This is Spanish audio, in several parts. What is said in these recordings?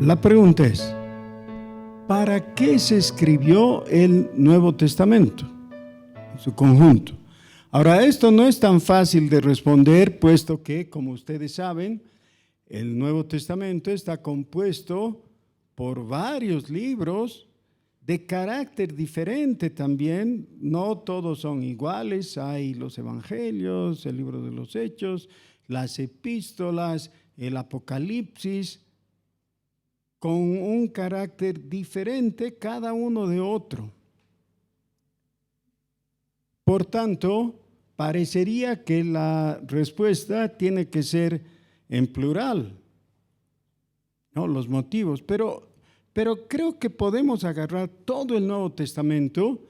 La pregunta es, ¿para qué se escribió el Nuevo Testamento en su conjunto? Ahora, esto no es tan fácil de responder, puesto que, como ustedes saben, el Nuevo Testamento está compuesto por varios libros de carácter diferente también. No todos son iguales. Hay los Evangelios, el libro de los Hechos, las epístolas, el Apocalipsis, con un carácter diferente cada uno de otro. Por tanto, parecería que la respuesta tiene que ser en plural, ¿no? Los motivos, pero creo que podemos agarrar todo el Nuevo Testamento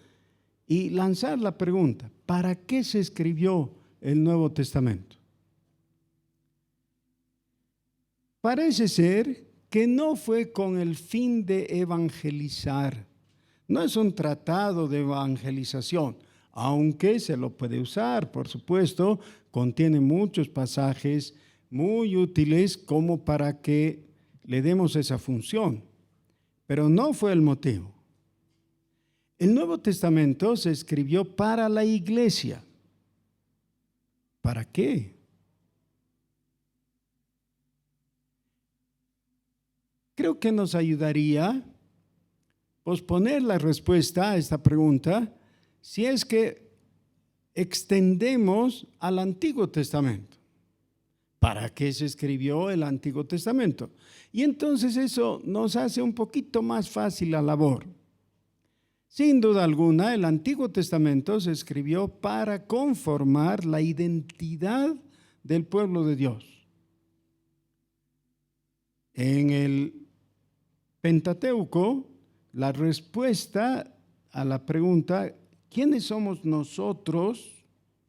y lanzar la pregunta, ¿para qué se escribió el Nuevo Testamento? Parece ser que no fue con el fin de evangelizar. No es un tratado de evangelización, aunque se lo puede usar, por supuesto, contiene muchos pasajes muy útiles como para que le demos esa función, pero no fue el motivo. El Nuevo Testamento se escribió para la iglesia. ¿Para qué? Creo que nos ayudaría posponer la respuesta a esta pregunta si es que extendemos al Antiguo Testamento. ¿Para qué se escribió el Antiguo Testamento? Y entonces eso nos hace un poquito más fácil la labor. Sin duda alguna, el Antiguo Testamento se escribió para conformar la identidad del pueblo de Dios. En el Pentateuco, la respuesta a la pregunta, ¿quiénes somos nosotros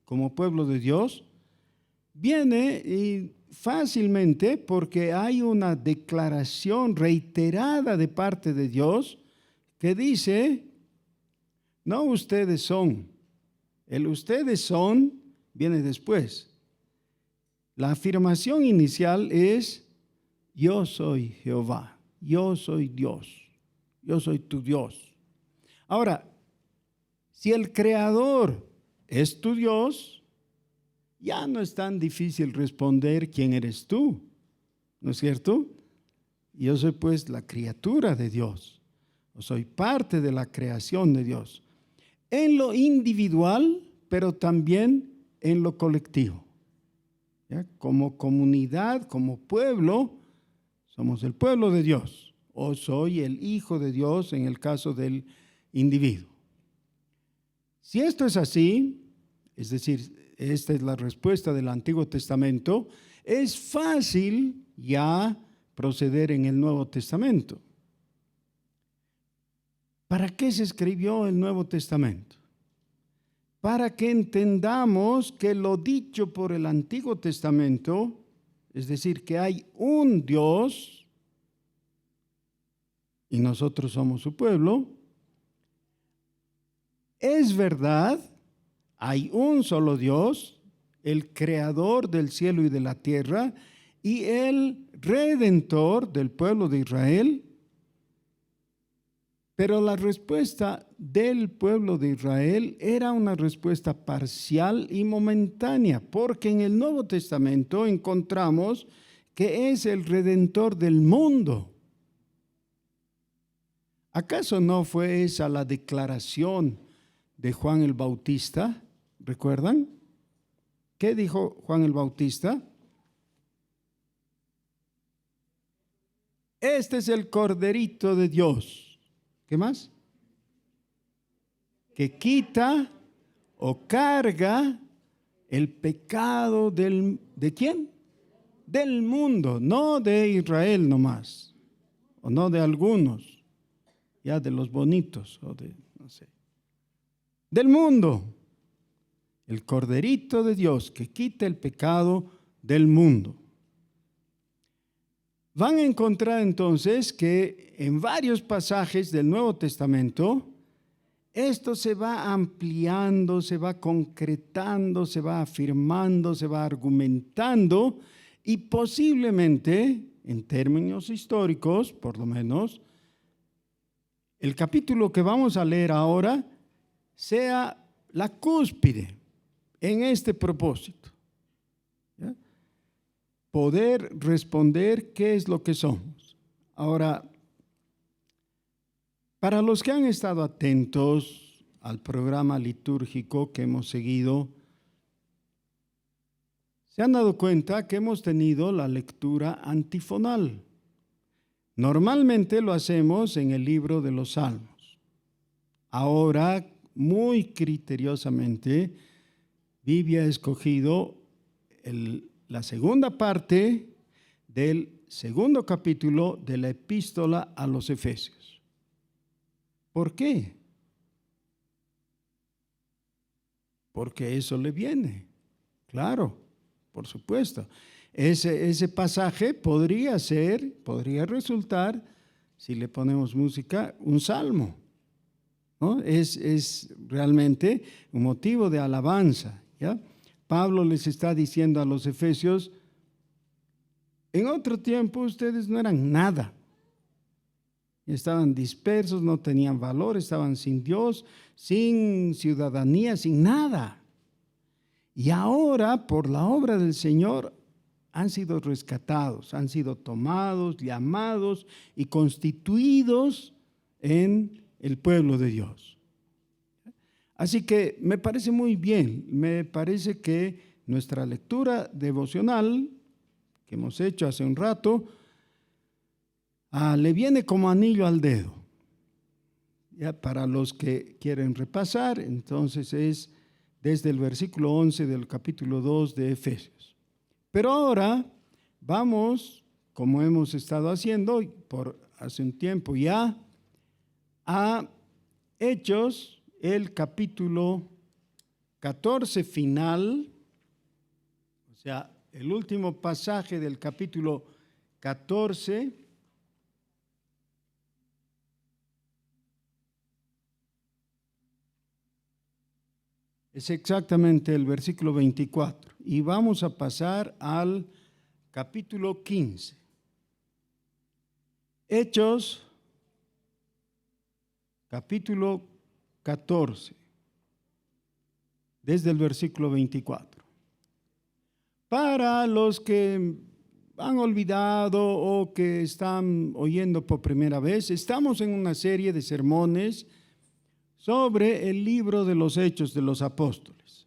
como pueblo de Dios?, viene fácilmente porque hay una declaración reiterada de parte de Dios que dice, no ustedes son, el ustedes son viene después. La afirmación inicial es, yo soy Jehová, yo soy Dios, yo soy tu Dios. Ahora, si el Creador es tu Dios, ya no es tan difícil responder quién eres tú, ¿no es cierto? Yo soy pues la criatura de Dios, o soy parte de la creación de Dios, en lo individual, pero también en lo colectivo. ¿Ya? Como comunidad, como pueblo, somos el pueblo de Dios, o soy el hijo de Dios en el caso del individuo. Si esto es así, es decir, esta es la respuesta del Antiguo Testamento, es fácil ya proceder en el Nuevo Testamento. ¿Para qué se escribió el Nuevo Testamento? Para que entendamos que lo dicho por el Antiguo Testamento, es decir, que hay un Dios y nosotros somos su pueblo, es verdad. Hay un solo Dios, el creador del cielo y de la tierra y el redentor del pueblo de Israel. Pero la respuesta del pueblo de Israel era una respuesta parcial y momentánea, porque en el Nuevo Testamento encontramos que es el redentor del mundo. ¿Acaso no fue esa la declaración de Juan el Bautista? ¿Recuerdan? ¿Qué dijo Juan el Bautista? Este es el Corderito de Dios. ¿Qué más? Que quita o carga el pecado ¿de quién? Del mundo, no de Israel nomás, o no de algunos, ya de los bonitos, o de, no sé, del mundo. El Corderito de Dios que quita el pecado del mundo. Van a encontrar entonces que en varios pasajes del Nuevo Testamento esto se va ampliando, se va concretando, se va afirmando, se va argumentando y posiblemente en términos históricos, por lo menos, el capítulo que vamos a leer ahora sea la cúspide en este propósito. ¿Ya? Poder responder qué es lo que somos. Ahora, para los que han estado atentos al programa litúrgico que hemos seguido, se han dado cuenta que hemos tenido la lectura antifonal. Normalmente lo hacemos en el libro de los Salmos. Ahora, muy criteriosamente, Vivi ha escogido la segunda parte del segundo capítulo de la epístola a los Efesios. ¿Por qué? Porque eso le viene, claro, por supuesto. Ese pasaje podría resultar, si le ponemos música, un salmo, ¿no? Es realmente un motivo de alabanza, ¿ya? Pablo les está diciendo a los efesios: en otro tiempo ustedes no eran nada, estaban dispersos, no tenían valor, estaban sin Dios, sin ciudadanía, sin nada. Y ahora, por la obra del Señor, han sido rescatados, han sido tomados, llamados y constituidos en el pueblo de Dios. Así que me parece muy bien, me parece que nuestra lectura devocional que hemos hecho hace un rato le viene como anillo al dedo. Ya, para los que quieren repasar, entonces es desde el versículo 11 del capítulo 2 de Efesios. Pero ahora vamos, como hemos estado haciendo por hace un tiempo ya, a Hechos, el capítulo 14 final, o sea, el último pasaje del capítulo 14. Es exactamente el versículo 24. Y vamos a pasar al capítulo 15. Hechos, capítulo 14, desde el versículo 24. Para los que han olvidado o que están oyendo por primera vez, estamos en una serie de sermones sobre el libro de los Hechos de los Apóstoles.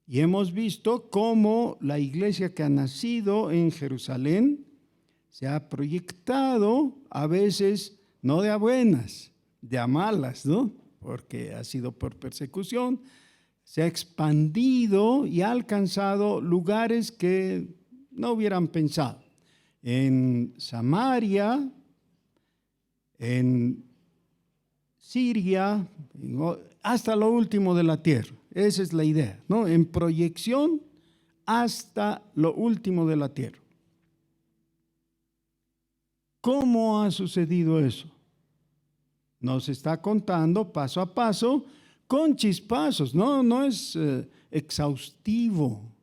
Y hemos visto cómo la iglesia que ha nacido en Jerusalén se ha proyectado, a veces no de a buenas, de a malas, ¿no? Porque ha sido por persecución, se ha expandido y ha alcanzado lugares que no hubieran pensado. En Samaria, en Siria, hasta lo último de la tierra. Esa es la idea, ¿no? En proyección hasta lo último de la tierra. ¿Cómo ha sucedido eso? Nos está contando paso a paso, con chispazos, no es exhaustivo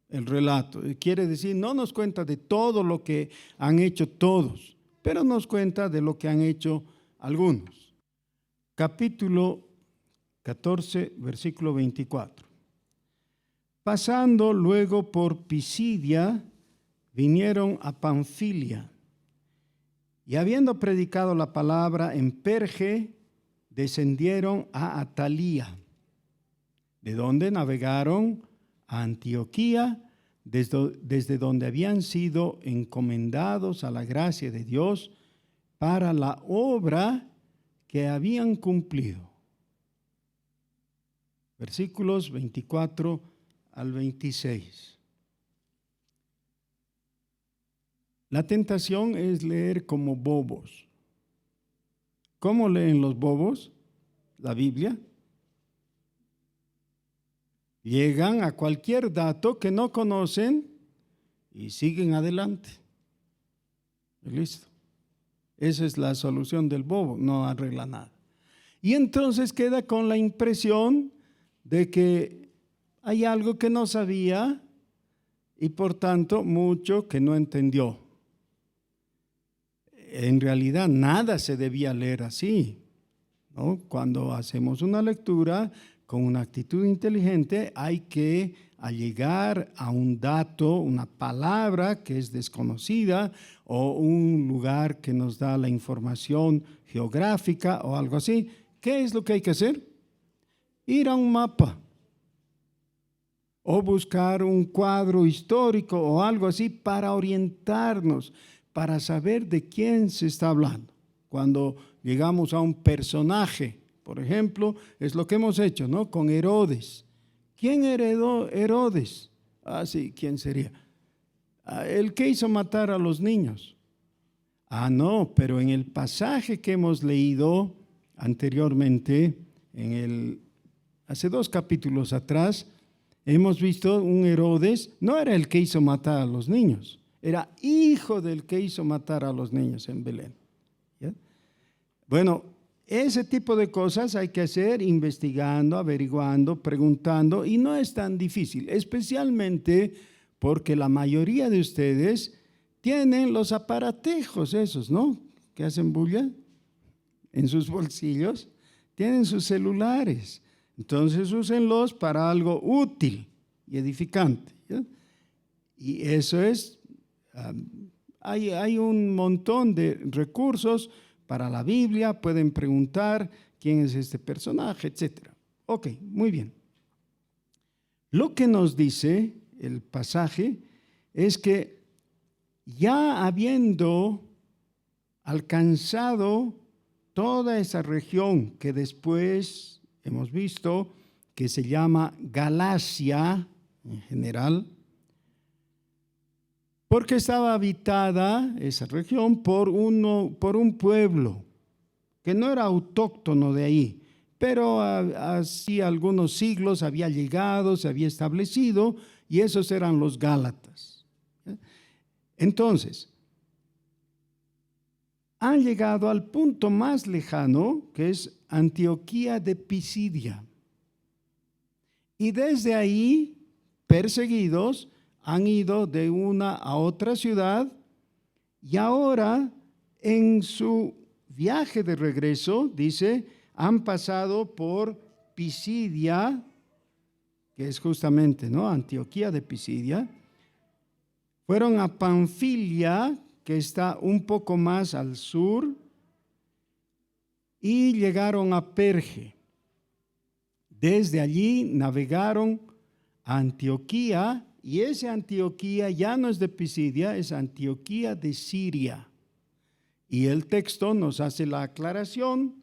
el relato. Quiere decir, no nos cuenta de todo lo que han hecho todos, pero nos cuenta de lo que han hecho algunos. Capítulo 14, versículo 24. Pasando luego por Pisidia, vinieron a Panfilia, y habiendo predicado la palabra en Perge, descendieron a Atalía, de donde navegaron a Antioquía, desde donde habían sido encomendados a la gracia de Dios para la obra que habían cumplido. Versículos 24 al 26. La tentación es leer como bobos. ¿Cómo leen los bobos la Biblia? Llegan a cualquier dato que no conocen y siguen adelante. Listo. Esa es la solución del bobo, no arregla nada. Y entonces queda con la impresión de que hay algo que no sabía y por tanto mucho que no entendió. en realidad nada se debía leer así, ¿no? Cuando hacemos una lectura con una actitud inteligente, hay que allegar a un dato, una palabra que es desconocida o un lugar que nos da la información geográfica o algo así. ¿Qué es lo que hay que hacer? Ir a un mapa o buscar un cuadro histórico o algo así para orientarnos, para saber de quién se está hablando. Cuando llegamos a un personaje, por ejemplo, es lo que hemos hecho, ¿no? Con Herodes. ¿Quién heredó Herodes? Ah, sí, ¿quién sería? El que hizo matar a los niños. Ah, no, pero en el pasaje que hemos leído anteriormente, hace 2 capítulos atrás, hemos visto un Herodes, no era el que hizo matar a los niños, era hijo del que hizo matar a los niños en Belén. ¿Ya? Bueno, ese tipo de cosas hay que hacer investigando, averiguando, preguntando, y no es tan difícil, especialmente porque la mayoría de ustedes tienen los aparatejos esos, ¿no? Que hacen bulla en sus bolsillos, tienen sus celulares. Entonces úsenlos para algo útil y edificante. ¿Ya? Y eso es, hay un montón de recursos para la Biblia, pueden preguntar quién es este personaje, etc. Ok, muy bien. Lo que nos dice el pasaje es que ya habiendo alcanzado toda esa región que después hemos visto que se llama Galacia en general, porque estaba habitada esa región por un pueblo que no era autóctono de ahí, pero hacía algunos siglos había llegado, se había establecido, y esos eran los gálatas. Entonces, han llegado al punto más lejano, que es Antioquía de Pisidia. Y desde ahí, perseguidos, han ido de una a otra ciudad, y ahora en su viaje de regreso, dice, han pasado por Pisidia, que es justamente, ¿no?, Antioquía de Pisidia, fueron a Panfilia, que está un poco más al sur, y llegaron a Perge. Desde allí navegaron a Antioquía, y esa Antioquía ya no es de Pisidia, es Antioquía de Siria. Y el texto nos hace la aclaración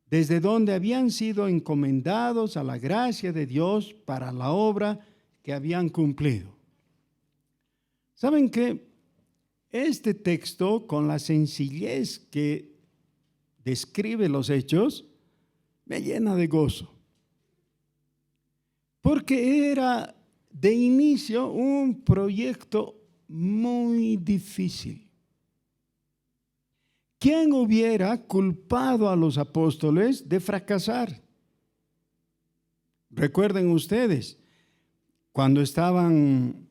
desde donde habían sido encomendados a la gracia de Dios para la obra que habían cumplido. ¿Saben qué? Este texto, con la sencillez que describe los hechos, me llena de gozo. Porque era de inicio un proyecto muy difícil. ¿Quién hubiera culpado a los apóstoles de fracasar? Recuerden ustedes, cuando estaban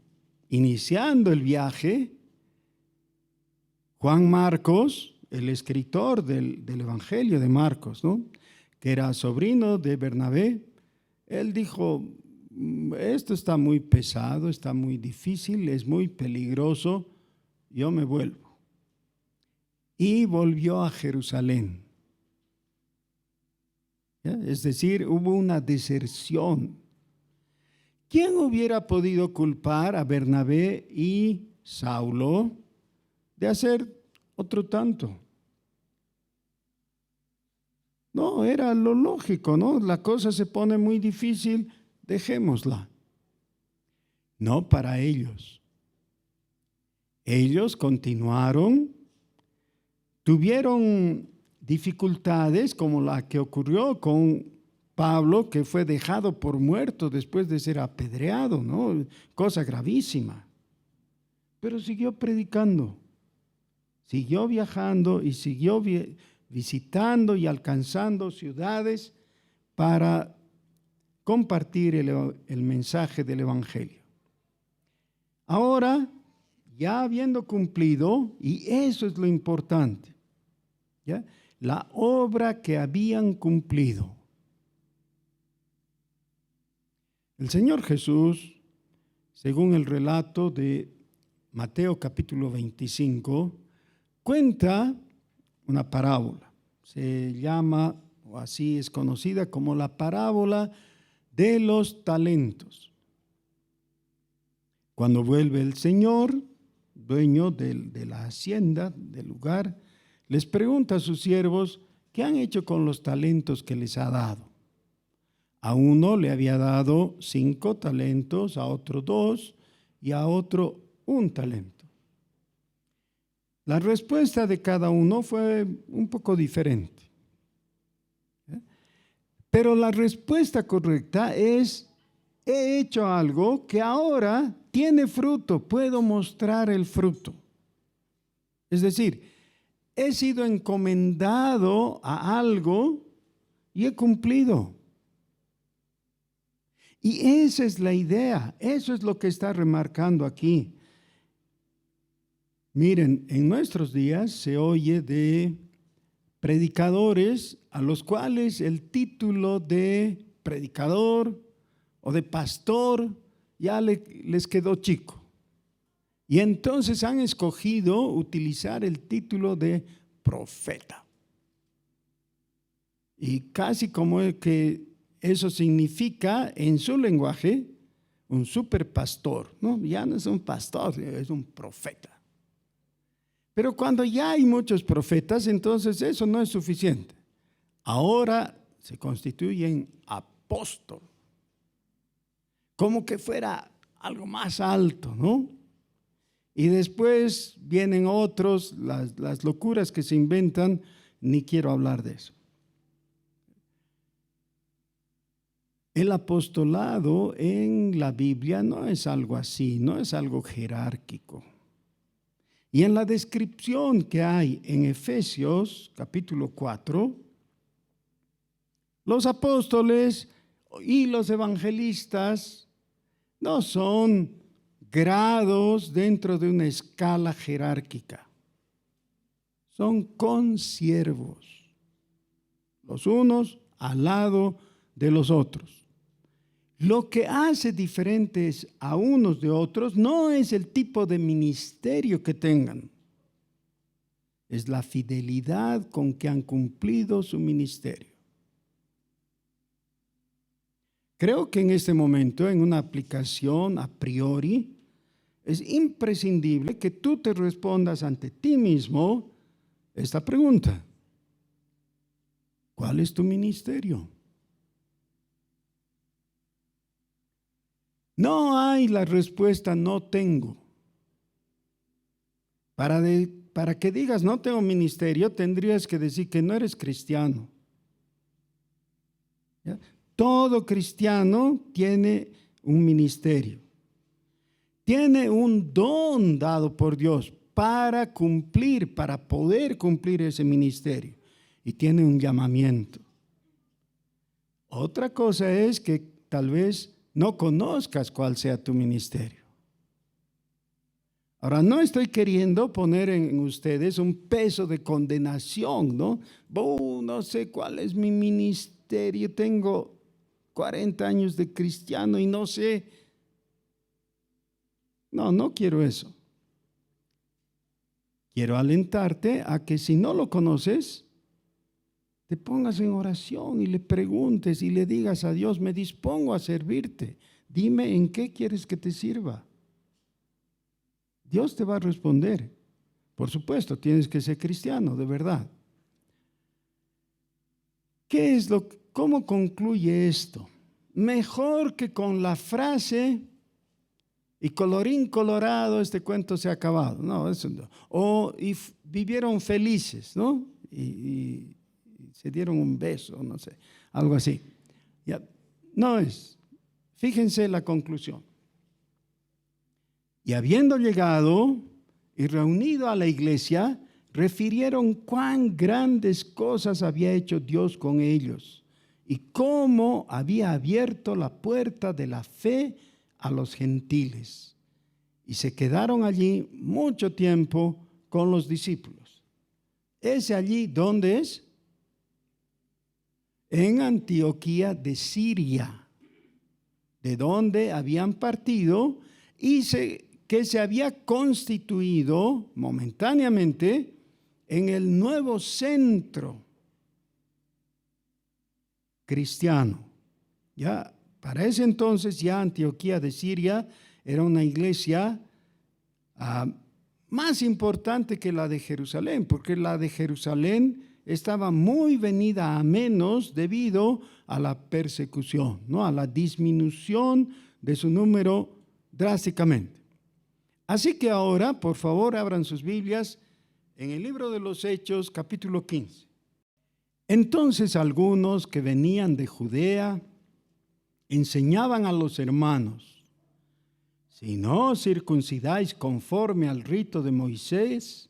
iniciando el viaje, Juan Marcos, el escritor del Evangelio de Marcos, ¿no?, que era sobrino de Bernabé, él dijo, esto está muy pesado, está muy difícil, es muy peligroso, yo me vuelvo. Y volvió a Jerusalén. ¿Ya? Es decir, hubo una deserción. ¿Quién hubiera podido culpar a Bernabé y Saulo de hacer otro tanto? No, era lo lógico, ¿no? La cosa se pone muy difícil, dejémosla. No para ellos. Ellos continuaron, tuvieron dificultades como la que ocurrió con Pablo, que fue dejado por muerto después de ser apedreado, ¿no? Cosa gravísima. Pero siguió predicando, siguió viajando y siguió visitando y alcanzando ciudades para compartir el mensaje del Evangelio. Ahora ya habiendo cumplido, y eso es lo importante, ¿ya? La obra que habían cumplido. El Señor Jesús, según el relato de Mateo capítulo 25, cuenta una parábola. Se llama, o así es conocida, como la parábola de los talentos. Cuando vuelve el Señor, dueño de la hacienda, del lugar, les pregunta a sus siervos qué han hecho con los talentos que les ha dado. A uno le había dado 5 talentos, a otro 2 y a otro 1 talento. La respuesta de cada uno fue un poco diferente. Pero la respuesta correcta es: he hecho algo que ahora tiene fruto, puedo mostrar el fruto. Es decir, he sido encomendado a algo y he cumplido. Y esa es la idea, eso es lo que está remarcando aquí. Miren, en nuestros días se oye de predicadores a los cuales el título de predicador o de pastor ya les quedó chico. Y entonces han escogido utilizar el título de profeta. Y casi como que eso significa en su lenguaje un superpastor, ¿no? Ya no es un pastor, es un profeta. Pero cuando ya hay muchos profetas, entonces eso no es suficiente. Ahora se constituyen apóstol, como que fuera algo más alto, ¿no? Y después vienen otros, las locuras que se inventan, ni quiero hablar de eso. El apostolado en la Biblia no es algo así, no es algo jerárquico. Y en la descripción que hay en Efesios capítulo 4, los apóstoles y los evangelistas no son grados dentro de una escala jerárquica. Son consiervos, los unos al lado de los otros. Lo que hace diferentes a unos de otros no es el tipo de ministerio que tengan, es la fidelidad con que han cumplido su ministerio. Creo que en este momento, en una aplicación a priori, es imprescindible que tú te respondas ante ti mismo esta pregunta: ¿cuál es tu ministerio? No hay la respuesta no tengo. Para que digas no tengo ministerio, tendrías que decir que no eres cristiano. ¿Ya? Todo cristiano tiene un ministerio. Tiene un don dado por Dios para cumplir, para poder cumplir ese ministerio. Y tiene un llamamiento. Otra cosa es que tal vez no conozcas cuál sea tu ministerio. Ahora, no estoy queriendo poner en ustedes un peso de condenación, ¿no? No sé cuál es mi ministerio, tengo 40 años de cristiano y no sé. No quiero eso. Quiero alentarte a que si no lo conoces, te pongas en oración y le preguntes y le digas a Dios: me dispongo a servirte, dime en qué quieres que te sirva. Dios te va a responder. Por supuesto, tienes que ser cristiano, de verdad. ¿Cómo concluye esto? Mejor que con la frase y colorín colorado, este cuento se ha acabado. No, eso no. Y vivieron felices, ¿no? Y se dieron un beso, no sé, algo así. Ya, no es. Fíjense la conclusión. Y habiendo llegado y reunido a la iglesia, refirieron cuán grandes cosas había hecho Dios con ellos y cómo había abierto la puerta de la fe a los gentiles. y se quedaron allí mucho tiempo con los discípulos. ¿Es allí dónde es? En Antioquía de Siria, de donde habían partido y que se había constituido momentáneamente en el nuevo centro cristiano. Ya para ese entonces ya Antioquía de Siria era una iglesia más importante que la de Jerusalén, porque la de Jerusalén estaba muy venida a menos debido a la persecución, ¿no? A la disminución de su número drásticamente. Así que ahora, por favor, abran sus Biblias en el libro de los Hechos, capítulo 15. Entonces algunos que venían de Judea enseñaban a los hermanos: si no os circuncidáis conforme al rito de Moisés,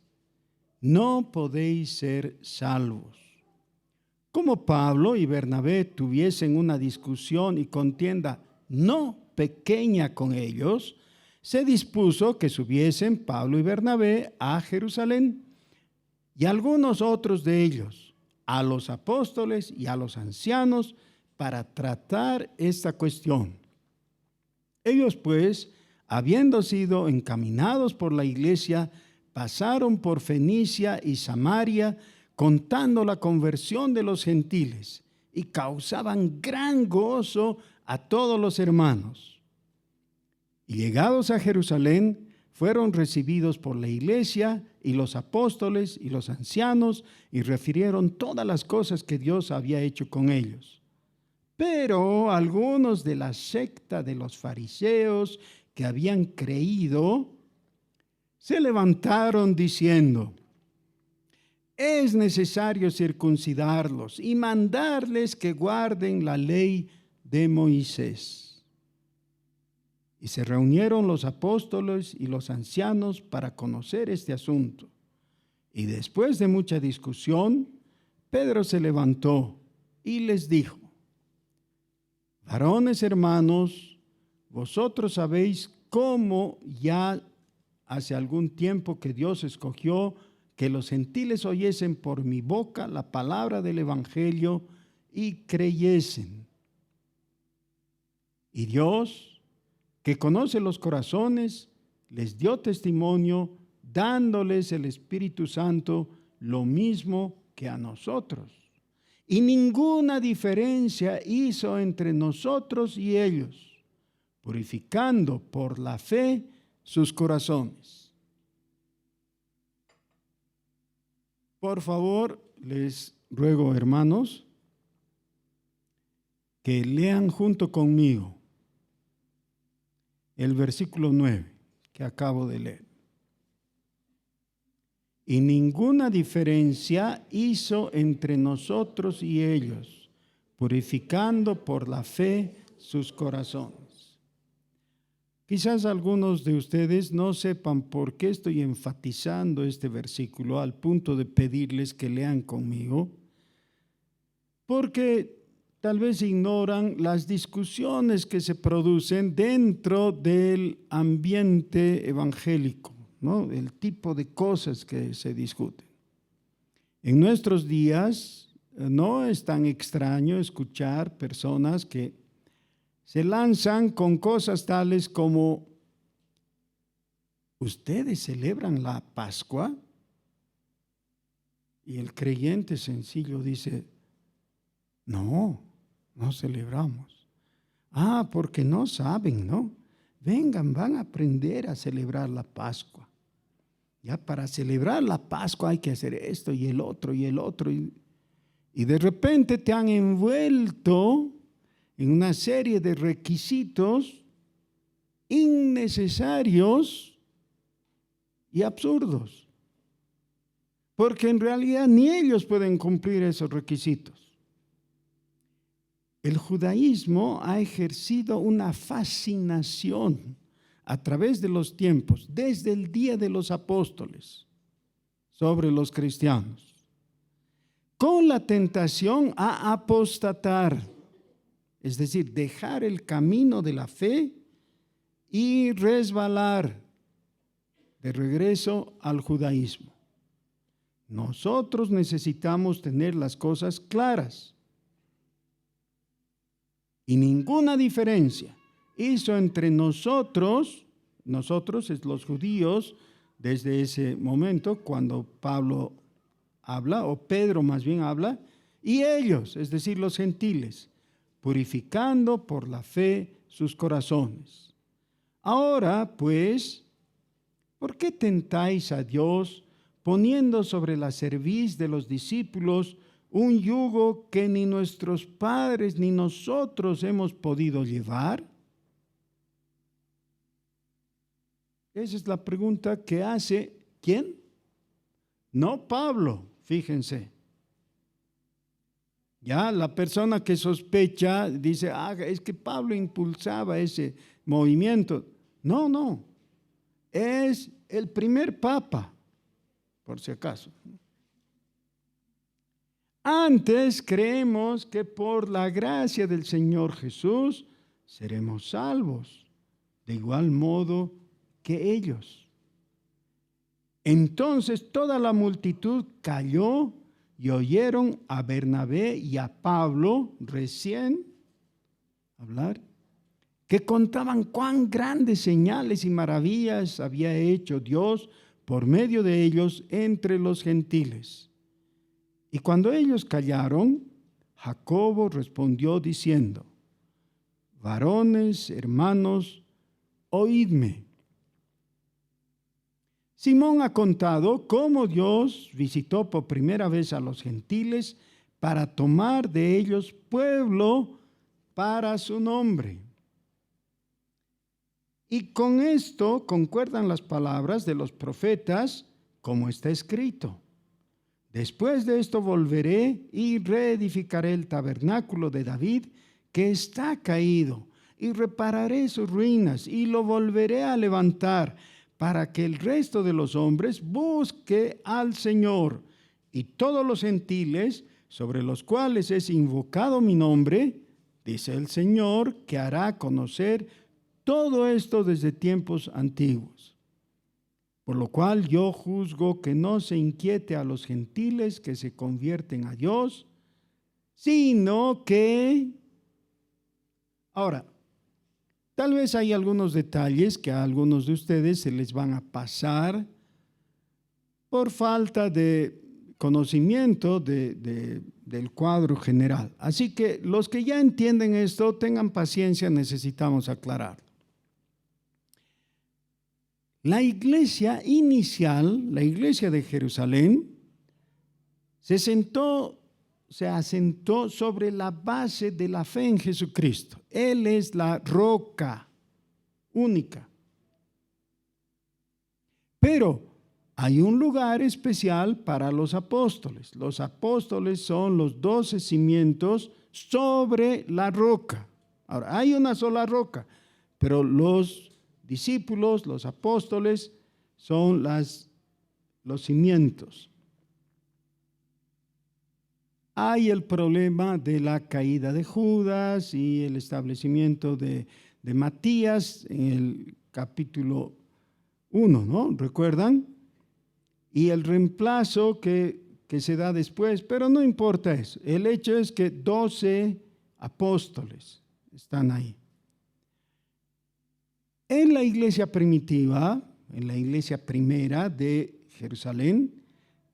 no podéis ser salvos. Como Pablo y Bernabé tuviesen una discusión y contienda no pequeña con ellos, se dispuso que subiesen Pablo y Bernabé a Jerusalén, y algunos otros de ellos, a los apóstoles y a los ancianos, para tratar esta cuestión. Ellos pues, habiendo sido encaminados por la iglesia, pasaron por Fenicia y Samaria, contando la conversión de los gentiles, y causaban gran gozo a todos los hermanos. Y llegados a Jerusalén, fueron recibidos por la iglesia y los apóstoles y los ancianos, y refirieron todas las cosas que Dios había hecho con ellos. Pero algunos de la secta de los fariseos que habían creído se levantaron diciendo: es necesario circuncidarlos y mandarles que guarden la ley de Moisés. Y se reunieron los apóstoles y los ancianos para conocer este asunto. Y después de mucha discusión, Pedro se levantó y les dijo: varones hermanos, vosotros sabéis cómo ya hace algún tiempo que Dios escogió que los gentiles oyesen por mi boca la palabra del evangelio y creyesen. Y Dios, que conoce los corazones, les dio testimonio, dándoles el Espíritu Santo, lo mismo que a nosotros. Y ninguna diferencia hizo entre nosotros y ellos, purificando por la fe sus corazones. Por favor, les ruego, hermanos, que lean junto conmigo el versículo 9 que acabo de leer. Y ninguna diferencia hizo entre nosotros y ellos, purificando por la fe sus corazones. Quizás algunos de ustedes no sepan por qué estoy enfatizando este versículo al punto de pedirles que lean conmigo, porque tal vez ignoran las discusiones que se producen dentro del ambiente evangélico, ¿no? El tipo de cosas que se discuten. En nuestros días no es tan extraño escuchar personas que se lanzan con cosas tales como: ¿ustedes celebran la Pascua? Y el creyente sencillo dice: no celebramos. Porque no saben, ¿no? Vengan, van a aprender a celebrar la Pascua. Ya para celebrar la Pascua hay que hacer esto y el otro y el otro. Y de repente te han envuelto en una serie de requisitos innecesarios y absurdos, porque en realidad ni ellos pueden cumplir esos requisitos. El judaísmo ha ejercido una fascinación a través de los tiempos, desde el día de los apóstoles, sobre los cristianos, con la tentación a apostatar, es decir, dejar el camino de la fe y resbalar de regreso al judaísmo. Nosotros necesitamos tener las cosas claras. Y ninguna diferencia hizo entre nosotros es los judíos, desde ese momento cuando Pablo habla, o Pedro más bien habla, y ellos, es decir, los gentiles, purificando por la fe sus corazones. Ahora, pues, ¿por qué tentáis a Dios poniendo sobre la cerviz de los discípulos un yugo que ni nuestros padres ni nosotros hemos podido llevar? Esa es la pregunta que hace, ¿quién? No Pablo, fíjense. Ya la persona que sospecha dice, es que Pablo impulsaba ese movimiento. No, es el primer papa, por si acaso. Antes creemos que por la gracia del Señor Jesús seremos salvos, de igual modo que ellos. Entonces toda la multitud calló y oyeron a Bernabé y a Pablo recién hablar, que contaban cuán grandes señales y maravillas había hecho Dios por medio de ellos entre los gentiles. Y cuando ellos callaron, Jacobo respondió diciendo: varones, hermanos, oídme. Simón ha contado cómo Dios visitó por primera vez a los gentiles para tomar de ellos pueblo para su nombre. Y con esto concuerdan las palabras de los profetas, como está escrito: después de esto volveré y reedificaré el tabernáculo de David que está caído, y repararé sus ruinas y lo volveré a levantar, para que el resto de los hombres busque al Señor, y todos los gentiles sobre los cuales es invocado mi nombre, dice el Señor, que hará conocer todo esto desde tiempos antiguos. Por lo cual yo juzgo que no se inquiete a los gentiles que se convierten a Dios, sino que... Ahora, tal vez hay algunos detalles que a algunos de ustedes se les van a pasar por falta de conocimiento del cuadro general. Así que los que ya entienden esto, tengan paciencia, necesitamos aclarar. La iglesia inicial, la iglesia de Jerusalén, se asentó sobre la base de la fe en Jesucristo. Él es la roca única. Pero hay un lugar especial para los apóstoles. Los apóstoles son los 12 cimientos sobre la roca. Ahora, hay una sola roca, pero los discípulos, los apóstoles, son los cimientos. Hay el problema de la caída de Judas y el establecimiento de Matías en el capítulo 1, ¿no? ¿Recuerdan? Y el reemplazo que se da después, pero no importa eso. El hecho es que 12 apóstoles están ahí. En la iglesia primitiva, en la iglesia primera de Jerusalén,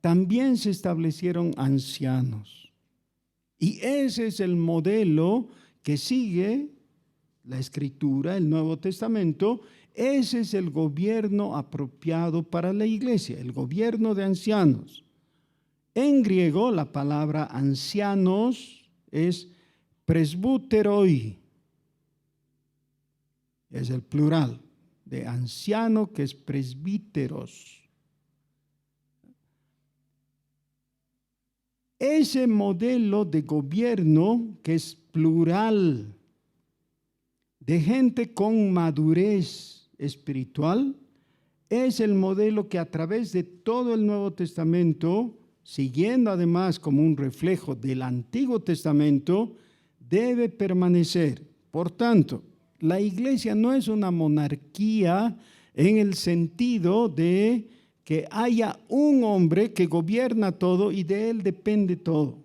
también se establecieron ancianos. Y ese es el modelo que sigue la Escritura, el Nuevo Testamento. Ese es el gobierno apropiado para la iglesia, el gobierno de ancianos. En griego, la palabra ancianos es presbúteroi. Es el plural de anciano, que es presbíteros. Ese modelo de gobierno, que es plural, de gente con madurez espiritual, es el modelo que a través de todo el Nuevo Testamento, siguiendo además como un reflejo del Antiguo Testamento, debe permanecer. Por tanto, la iglesia no es una monarquía en el sentido de que haya un hombre que gobierna todo y de él depende todo,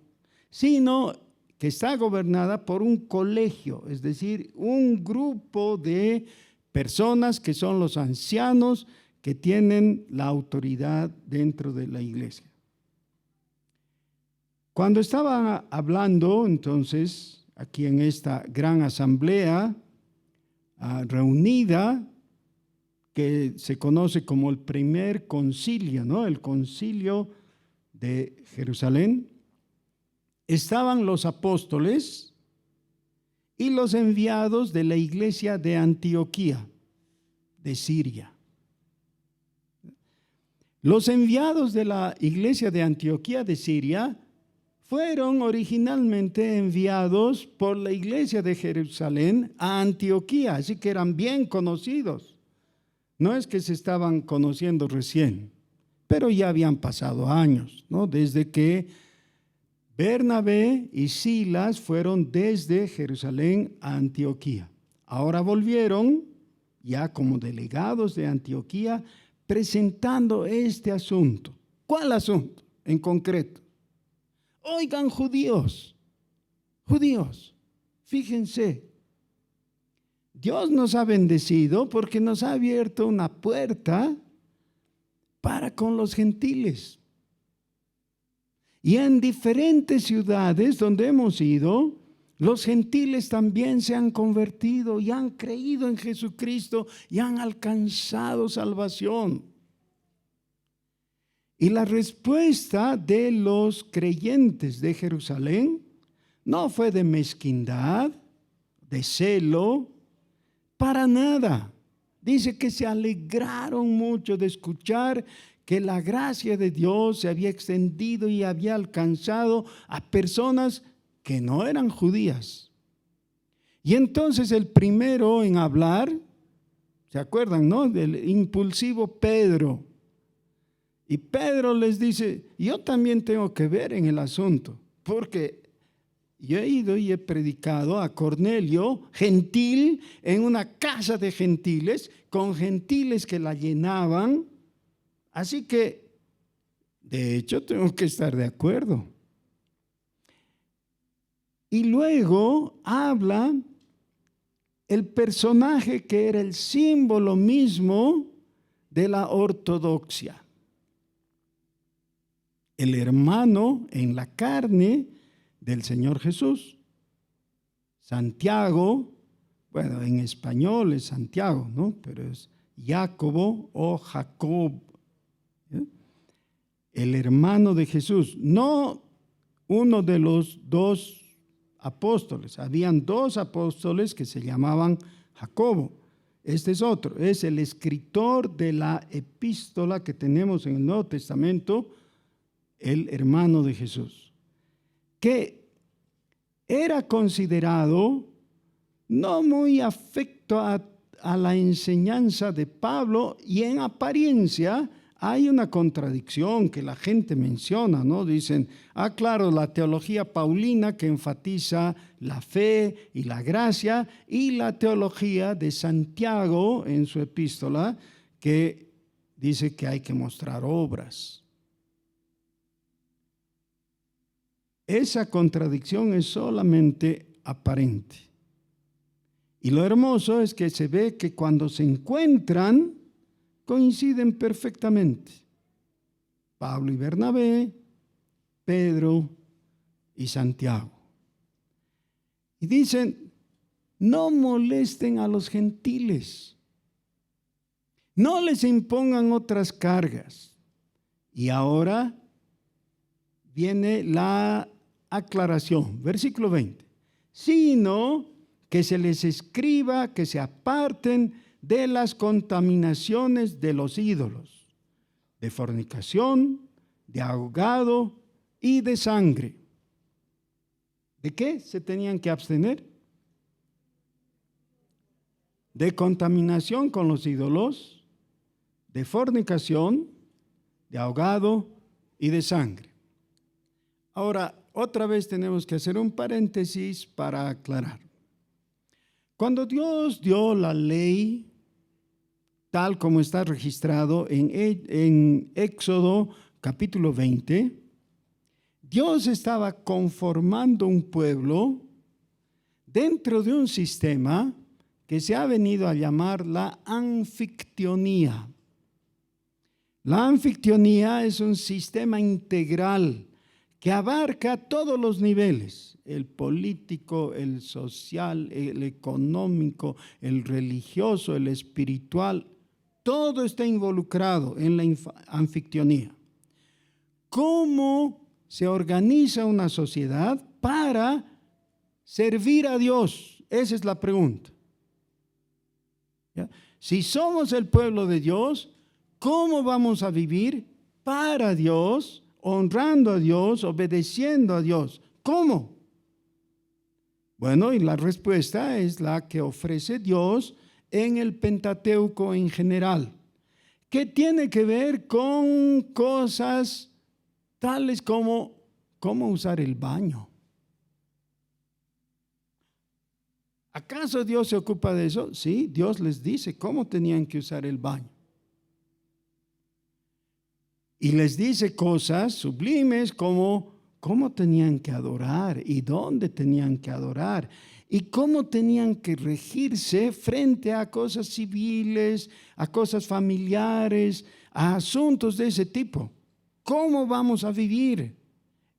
sino que está gobernada por un colegio, es decir, un grupo de personas que son los ancianos que tienen la autoridad dentro de la iglesia. Cuando estaba hablando entonces aquí en esta gran asamblea reunida, que se conoce como el primer concilio, ¿no? El concilio de Jerusalén, estaban los apóstoles y los enviados de la iglesia de Antioquía, de Siria. Los enviados de la iglesia de Antioquía de Siria fueron originalmente enviados por la iglesia de Jerusalén a Antioquía, así que eran bien conocidos. No es que se estaban conociendo recién, pero ya habían pasado años, ¿no? Desde que Bernabé y Silas fueron desde Jerusalén a Antioquía. Ahora volvieron ya como delegados de Antioquía presentando este asunto. ¿Cuál asunto en concreto? Oigan, judíos, fíjense. Dios nos ha bendecido porque nos ha abierto una puerta para con los gentiles. Y en diferentes ciudades donde hemos ido, los gentiles también se han convertido y han creído en Jesucristo y han alcanzado salvación. Y la respuesta de los creyentes de Jerusalén no fue de mezquindad, de celo, para nada. Dice que se alegraron mucho de escuchar que la gracia de Dios se había extendido y había alcanzado a personas que no eran judías. Y entonces el primero en hablar, ¿se acuerdan, no? Del impulsivo Pedro. Y Pedro les dice, yo también tengo que ver en el asunto, porque yo he ido y he predicado a Cornelio, gentil, en una casa de gentiles, con gentiles que la llenaban. Así que, de hecho, tengo que estar de acuerdo. Y luego habla el personaje que era el símbolo mismo de la ortodoxia. El hermano en la carne del Señor Jesús. Santiago, bueno, en español es Santiago, ¿no? Pero es Jacobo o Jacob. ¿Eh? El hermano de Jesús, no uno de los dos apóstoles. Habían dos apóstoles que se llamaban Jacobo. Este es otro, es el escritor de la epístola que tenemos en el Nuevo Testamento, el hermano de Jesús, que era considerado no muy afecto a la enseñanza de Pablo, y en apariencia hay una contradicción que la gente menciona, ¿no? Dicen, claro, la teología paulina que enfatiza la fe y la gracia, y la teología de Santiago en su epístola que dice que hay que mostrar obras. Esa contradicción es solamente aparente. Y lo hermoso es que se ve que cuando se encuentran, coinciden perfectamente. Pablo y Bernabé, Pedro y Santiago. Y dicen, no molesten a los gentiles. No les impongan otras cargas. Y ahora viene la aclaración, versículo 20. Sino que se les escriba que se aparten de las contaminaciones de los ídolos, de fornicación, de ahogado y de sangre. ¿De qué se tenían que abstener? De contaminación con los ídolos, de fornicación, de ahogado y de sangre. Ahora, otra vez tenemos que hacer un paréntesis para aclarar. Cuando Dios dio la ley, tal como está registrado en Éxodo capítulo 20, Dios estaba conformando un pueblo dentro de un sistema que se ha venido a llamar la anfictionía. La anfictionía es un sistema integral que abarca todos los niveles: el político, el social, el económico, el religioso, el espiritual. Todo está involucrado en la anfictionía. ¿Cómo se organiza una sociedad para servir a Dios? Esa es la pregunta. ¿Ya? Si somos el pueblo de Dios, ¿cómo vamos a vivir para Dios, honrando a Dios, obedeciendo a Dios? ¿Cómo? Bueno, y la respuesta es la que ofrece Dios en el Pentateuco en general, que tiene que ver con cosas tales como cómo usar el baño. ¿Acaso Dios se ocupa de eso? Sí, Dios les dice cómo tenían que usar el baño. Y les dice cosas sublimes como cómo tenían que adorar y dónde tenían que adorar y cómo tenían que regirse frente a cosas civiles, a cosas familiares, a asuntos de ese tipo. ¿Cómo vamos a vivir?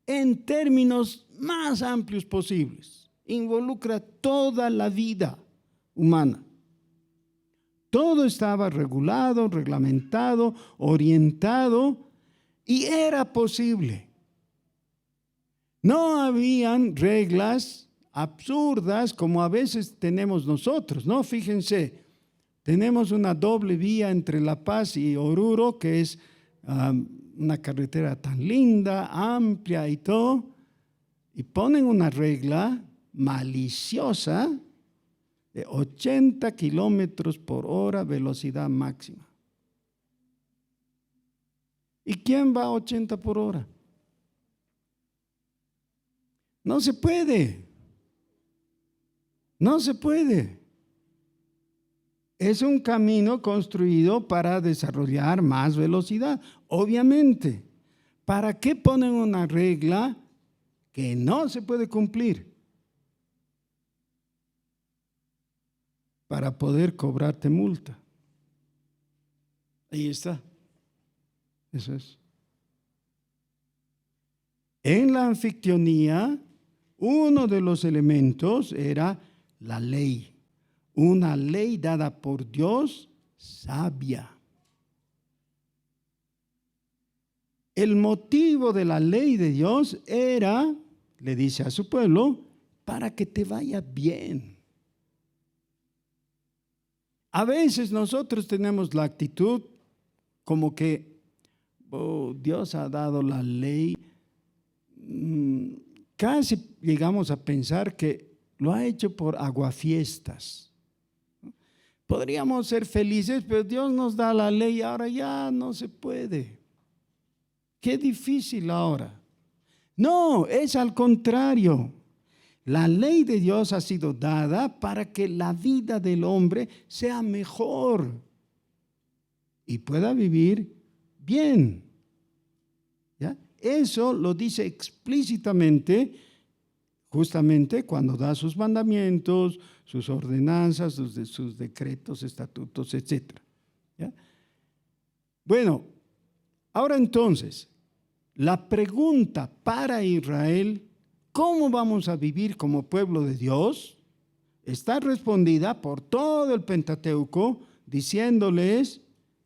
En términos más amplios posibles. Involucra toda la vida humana. Todo estaba regulado, reglamentado, orientado, y era posible. No habían reglas absurdas como a veces tenemos nosotros, ¿no? Fíjense, tenemos una doble vía entre La Paz y Oruro, que es una carretera tan linda, amplia y todo, y ponen una regla maliciosa de 80 kilómetros por hora velocidad máxima. ¿Y quién va a 80 por hora? No se puede. No se puede. Es un camino construido para desarrollar más velocidad, obviamente. ¿Para qué ponen una regla que no se puede cumplir? Para poder cobrarte multa. Ahí está. Eso es. En la anfictionía, uno de los elementos era la ley. Una ley dada por Dios sabia. El motivo de la ley de Dios era, le dice a su pueblo, para que te vaya bien. A veces nosotros tenemos la actitud como que Dios ha dado la ley. Casi llegamos a pensar que lo ha hecho por aguafiestas. Podríamos ser felices, pero Dios nos da la ley, ahora ya no se puede. Qué difícil ahora. No, es al contrario. La ley de Dios ha sido dada para que la vida del hombre sea mejor y pueda vivir bien. ¿Ya? Eso lo dice explícitamente, justamente cuando da sus mandamientos, sus ordenanzas, sus decretos, estatutos, etc. ¿Ya? Bueno, ahora entonces, la pregunta para Israel, ¿cómo vamos a vivir como pueblo de Dios?, está respondida por todo el Pentateuco diciéndoles,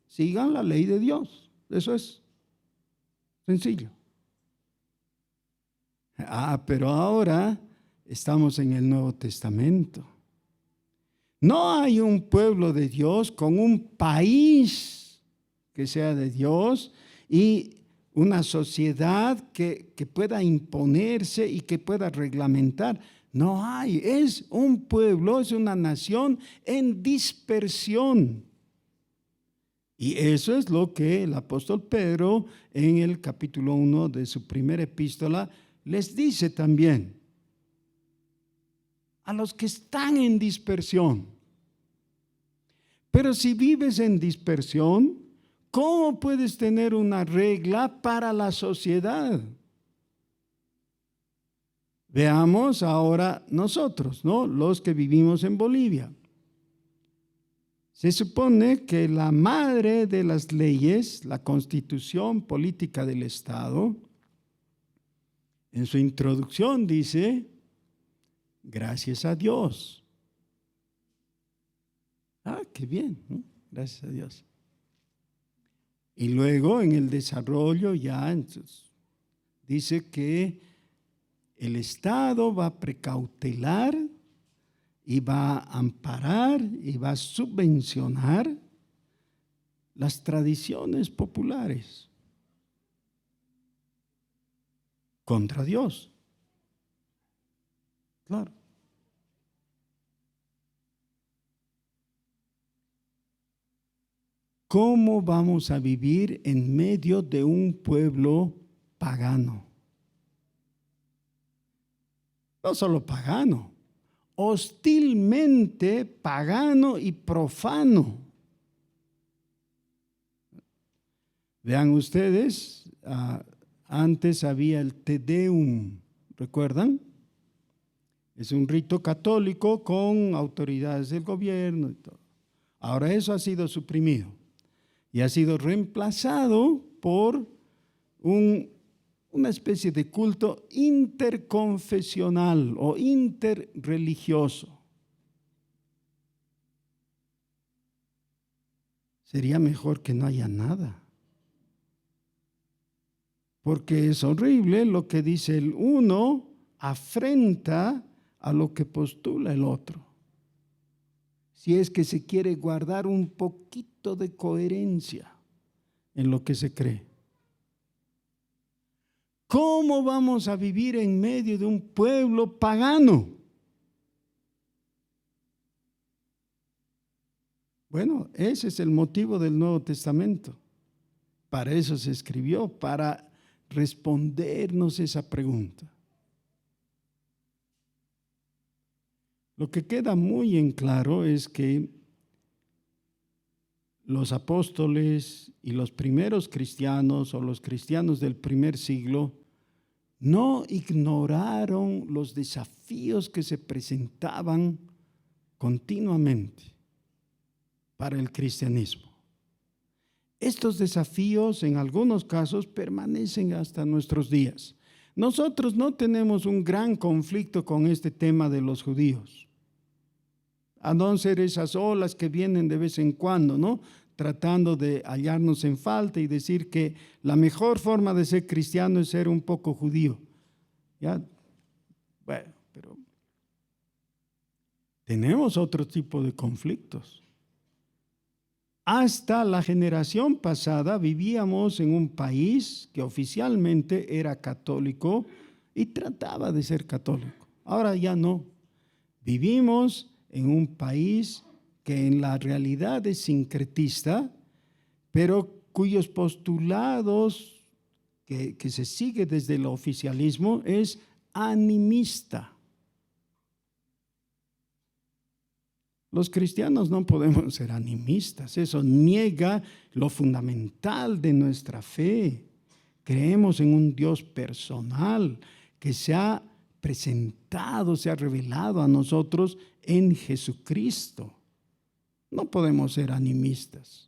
sigan la ley de Dios. Eso es sencillo. Pero ahora estamos en el Nuevo Testamento. No hay un pueblo de Dios con un país que sea de Dios y una sociedad que pueda imponerse y que pueda reglamentar. No hay, es un pueblo, es una nación en dispersión. Y eso es lo que el apóstol Pedro en el capítulo 1 de su primera epístola les dice también. A los que están en dispersión. Pero si vives en dispersión, ¿cómo puedes tener una regla para la sociedad? Veamos ahora nosotros, ¿no? Los que vivimos en Bolivia. Se supone que la madre de las leyes, la Constitución Política del Estado, en su introducción dice, gracias a Dios. Ah, qué bien, ¿no? Gracias a Dios. Y luego en el desarrollo ya entonces, dice que el Estado va a precautelar y va a amparar y va a subvencionar las tradiciones populares contra Dios. Claro. ¿Cómo vamos a vivir en medio de un pueblo pagano? No solo pagano, hostilmente pagano y profano. Vean ustedes, antes había el Te Deum, ¿recuerdan? Es un rito católico con autoridades del gobierno y todo. Ahora eso ha sido suprimido y ha sido reemplazado por una especie de culto interconfesional o interreligioso. Sería mejor que no haya nada, porque es horrible lo que dice el uno, afrenta a lo que postula el otro. Si es que se quiere guardar un poquito de coherencia en lo que se cree. ¿Cómo vamos a vivir en medio de un pueblo pagano? Bueno, ese es el motivo del Nuevo Testamento. Para eso se escribió, para respondernos esa pregunta. Lo que queda muy en claro es que los apóstoles y los primeros cristianos o los cristianos del primer siglo no ignoraron los desafíos que se presentaban continuamente para el cristianismo. Estos desafíos en algunos casos permanecen hasta nuestros días. Nosotros no tenemos un gran conflicto con este tema de los judíos, a no ser esas olas que vienen de vez en cuando, ¿no? Tratando de hallarnos en falta y decir que la mejor forma de ser cristiano es ser un poco judío. ¿Ya? Bueno, pero tenemos otro tipo de conflictos. Hasta la generación pasada vivíamos en un país que oficialmente era católico y trataba de ser católico. Ahora ya no. Vivimos en un país que en la realidad es sincretista, pero cuyos postulados que se sigue desde el oficialismo es animista. Los cristianos no podemos ser animistas, eso niega lo fundamental de nuestra fe. Creemos en un Dios personal que se ha presentado, se ha revelado a nosotros en Jesucristo. No podemos ser animistas.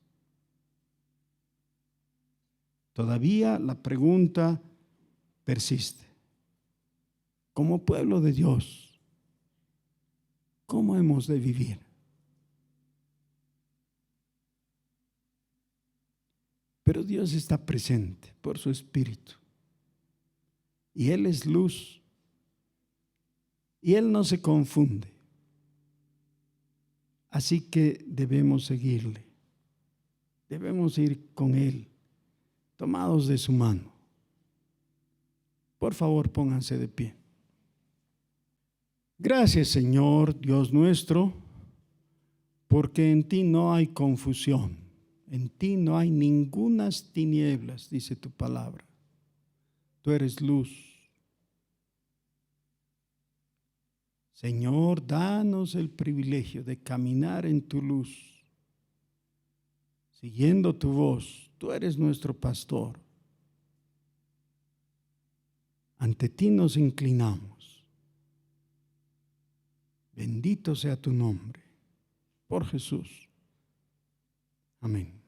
Todavía la pregunta persiste. Como pueblo de Dios, ¿cómo hemos de vivir? Pero Dios está presente por su Espíritu. Y Él es luz. Y Él no se confunde. Así que debemos seguirle. Debemos ir con Él, tomados de su mano. Por favor, pónganse de pie. Gracias, Señor, Dios nuestro, porque en ti no hay confusión, en ti no hay ningunas tinieblas, dice tu palabra. Tú eres luz. Señor, danos el privilegio de caminar en tu luz, siguiendo tu voz. Tú eres nuestro pastor. Ante ti nos inclinamos. Bendito sea tu nombre. Por Jesús. Amén.